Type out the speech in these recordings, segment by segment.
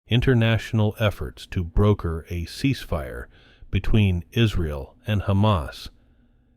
international efforts to broker a ceasefire between Israel and Hamas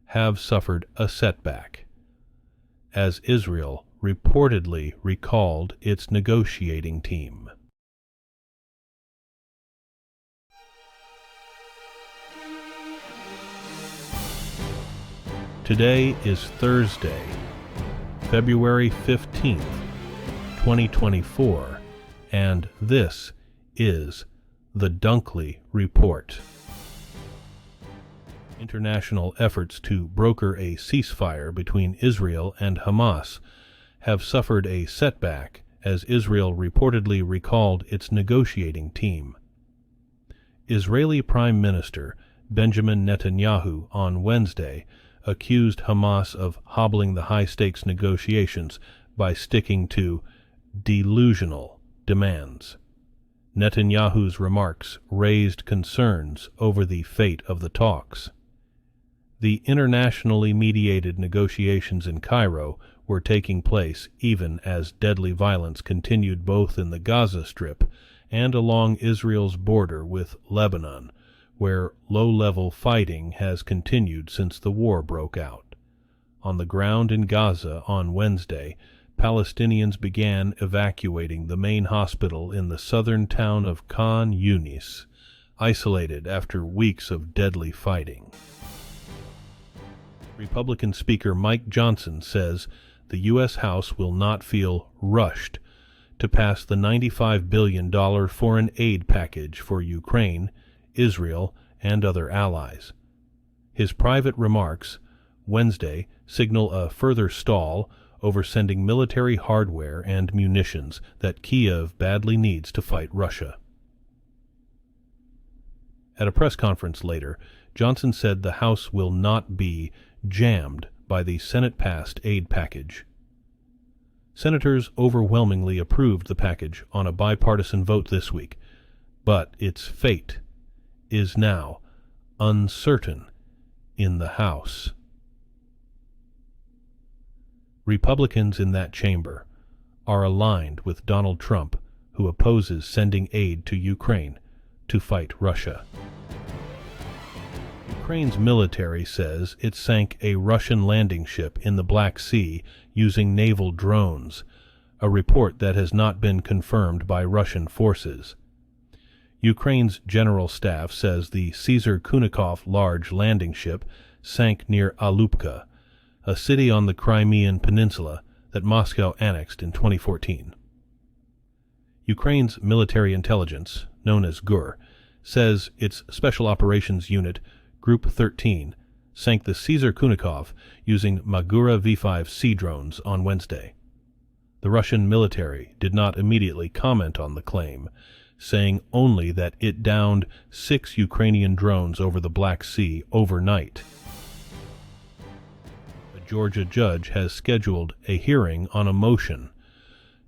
have suffered a setback, as Israel reportedly recalled its negotiating team. Today is Thursday, February 15th, 2024, and this is the Dunkley Report. International efforts to broker a ceasefire between Israel and Hamas have suffered a setback as Israel reportedly recalled its negotiating team. Israeli Prime Minister Benjamin Netanyahu on Wednesday accused Hamas of hobbling the high-stakes negotiations by sticking to delusional demands. Netanyahu's remarks raised concerns over the fate of the talks. The internationally mediated negotiations in Cairo were taking place even as deadly violence continued both in the Gaza Strip and along Israel's border with Lebanon, where low-level fighting has continued since the war broke out. On the ground in Gaza on Wednesday, Palestinians began evacuating the main hospital in the southern town of Khan Yunis, isolated after weeks of deadly fighting. Republican Speaker Mike Johnson says the U.S. House will not feel rushed to pass the $95 billion foreign aid package for Ukraine, Israel, and other allies. His private remarks Wednesday signal a further stall over sending military hardware and munitions that Kyiv badly needs to fight Russia. At a press conference later, Johnson said the House will not be jammed by the Senate-passed aid package. Senators overwhelmingly approved the package on a bipartisan vote this week, but its fate is now uncertain in the House. Republicans in that chamber are aligned with Donald Trump, who opposes sending aid to Ukraine to fight Russia. Ukraine's military says it sank a Russian landing ship in the Black Sea using naval drones, a report that has not been confirmed by Russian forces. Ukraine's general staff says the Caesar Kunikov large landing ship sank near Alupka, a city on the Crimean Peninsula that Moscow annexed in 2014. Ukraine's military intelligence, known as GUR, says its Special Operations Unit, Group 13, sank the Caesar Kunikov using Magura V-5 sea drones on Wednesday. The Russian military did not immediately comment on the claim, saying only that it downed 6 Ukrainian drones over the Black Sea overnight. A Georgia judge has scheduled a hearing on a motion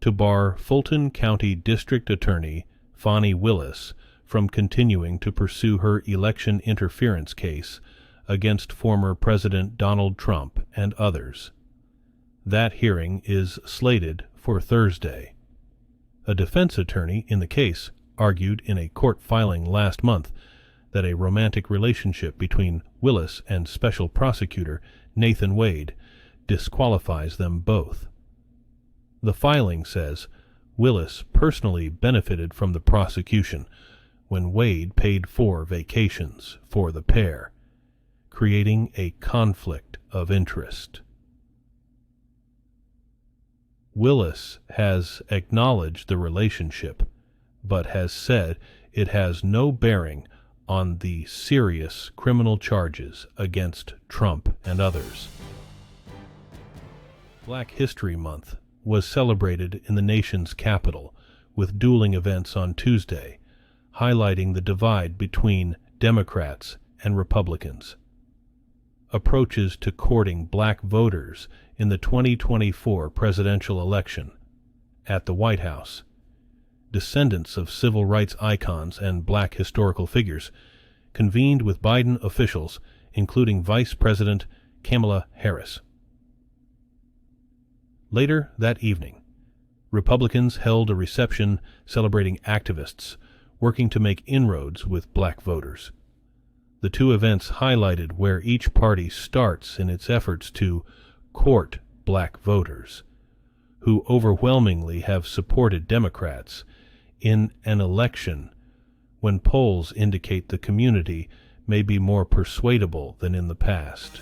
to bar Fulton County District Attorney Fani Willis from continuing to pursue her election interference case against former President Donald Trump and others. That hearing is slated for Thursday. A defense attorney in the case argued in a court filing last month that a romantic relationship between Willis and Special Prosecutor Nathan Wade disqualifies them both. The filing says Willis personally benefited from the prosecution when Wade paid for vacations for the pair, creating a conflict of interest. Willis has acknowledged the relationship, but has said it has no bearing on the serious criminal charges against Trump and others. Black History Month was celebrated in the nation's capital with dueling events on Tuesday, highlighting the divide between Democrats and Republicans. Approaches to courting black voters in the 2024 presidential election. At the White House, descendants of civil rights icons and black historical figures convened with Biden officials, including Vice President Kamala Harris. Later that evening, Republicans held a reception celebrating activists working to make inroads with black voters. The two events highlighted where each party starts in its efforts to court black voters, who overwhelmingly have supported Democrats in an election when polls indicate the community may be more persuadable than in the past.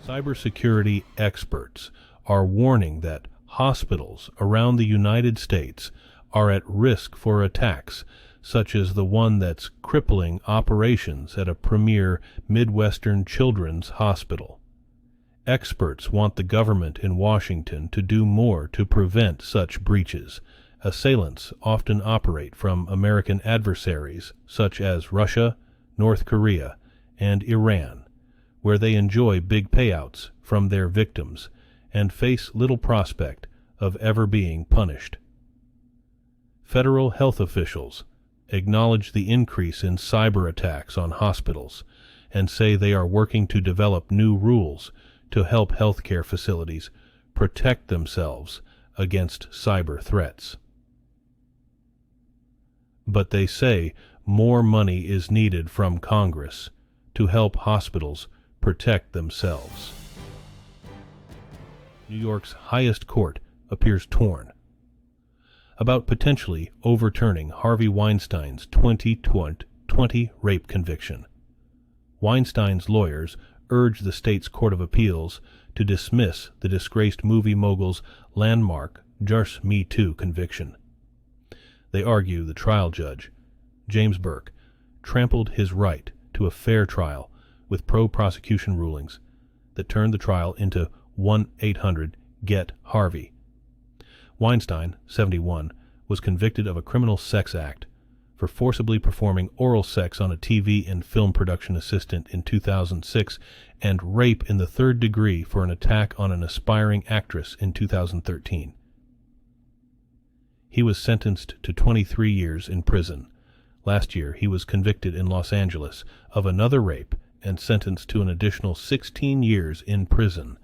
Cybersecurity experts are warning that hospitals around the United States are at risk for attacks such as the one that's crippling operations at a premier Midwestern children's hospital. Experts want the government in Washington to do more to prevent such breaches. Assailants often operate from American adversaries such as Russia, North Korea, and Iran, where they enjoy big payouts from their victims and face little prospect of ever being punished. Federal health officials acknowledge the increase in cyberattacks on hospitals and say they are working to develop new rules to help healthcare facilities protect themselves against cyber threats. But they say more money is needed from Congress to help hospitals protect themselves. New York's highest court appears torn about potentially overturning Harvey Weinstein's 2020 rape conviction. Weinstein's lawyers urge the state's Court of Appeals to dismiss the disgraced movie mogul's landmark Just Me Too conviction. They argue the trial judge, James Burke, trampled his right to a fair trial with pro-prosecution rulings that turned the trial into 1-800-GET-HARVEY. Weinstein, 71, was convicted of a criminal sex act for forcibly performing oral sex on a TV and film production assistant in 2006 and rape in the third degree for an attack on an aspiring actress in 2013. He was sentenced to 23 years in prison. Last year, he was convicted in Los Angeles of another rape and sentenced to an additional 16 years in prison.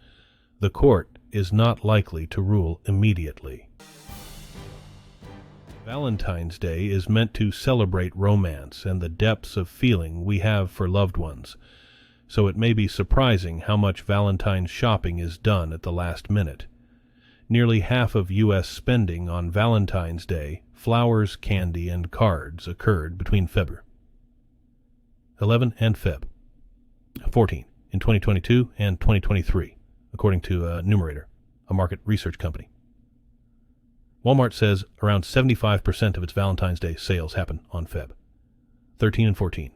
The court is not likely to rule immediately. Valentine's Day is meant to celebrate romance and the depths of feeling we have for loved ones, so it may be surprising how much Valentine's shopping is done at the last minute. Nearly half of U.S. spending on Valentine's Day, flowers, candy, and cards occurred between Feb. 11 and Feb. 14 in 2022 and 2023. According to Numerator, a market research company. Walmart says around 75% of its Valentine's Day sales happen on Feb. 13 and 14.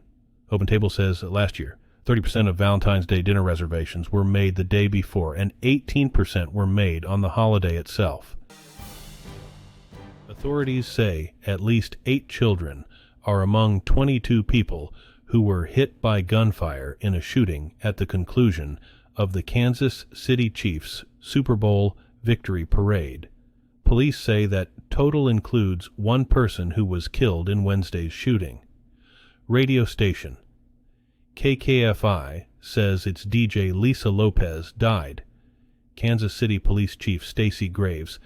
OpenTable says last year, 30% of Valentine's Day dinner reservations were made the day before, and 18% were made on the holiday itself. Authorities say at least 8 children are among 22 people who were hit by gunfire in a shooting at the conclusion of the Kansas City Chiefs Super Bowl victory parade. Police say that total includes one person who was killed in Wednesday's shooting. Radio station KKFI says its DJ Lisa Lopez died. Kansas City Police Chief Stacey Graves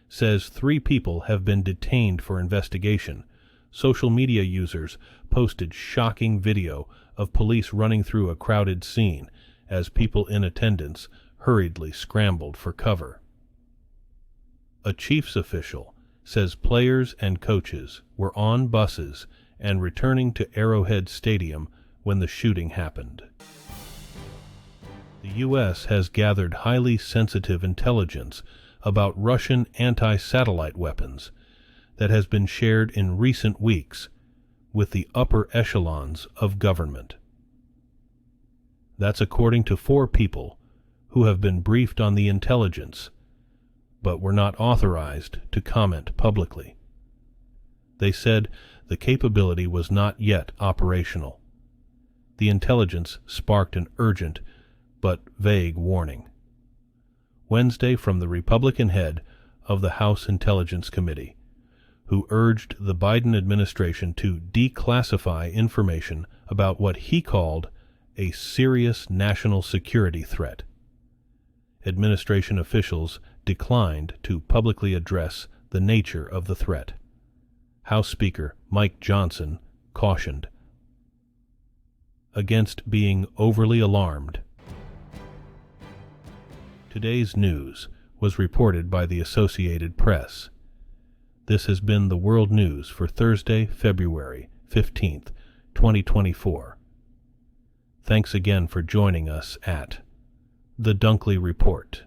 says 3 people have been detained for investigation. Social media users posted shocking video of police running through a crowded scene as people in attendance hurriedly scrambled for cover. A Chiefs official says players and coaches were on buses and returning to Arrowhead Stadium when the shooting happened. The U.S. has gathered highly sensitive intelligence about Russian anti-satellite weapons that has been shared in recent weeks with the upper echelons of government. That's according to 4 people who have been briefed on the intelligence, but were not authorized to comment publicly. They said the capability was not yet operational. The intelligence sparked an urgent but vague warning. Wednesday, from the Republican head of the House Intelligence Committee, who urged the Biden administration to declassify information about what he called a serious national security threat. Administration officials declined to publicly address the nature of the threat. House Speaker Mike Johnson cautioned against being overly alarmed. Today's news was reported by the Associated Press. This has been the World News for Thursday, February 15th, 2024. Thanks again for joining us at The Dunkley Report.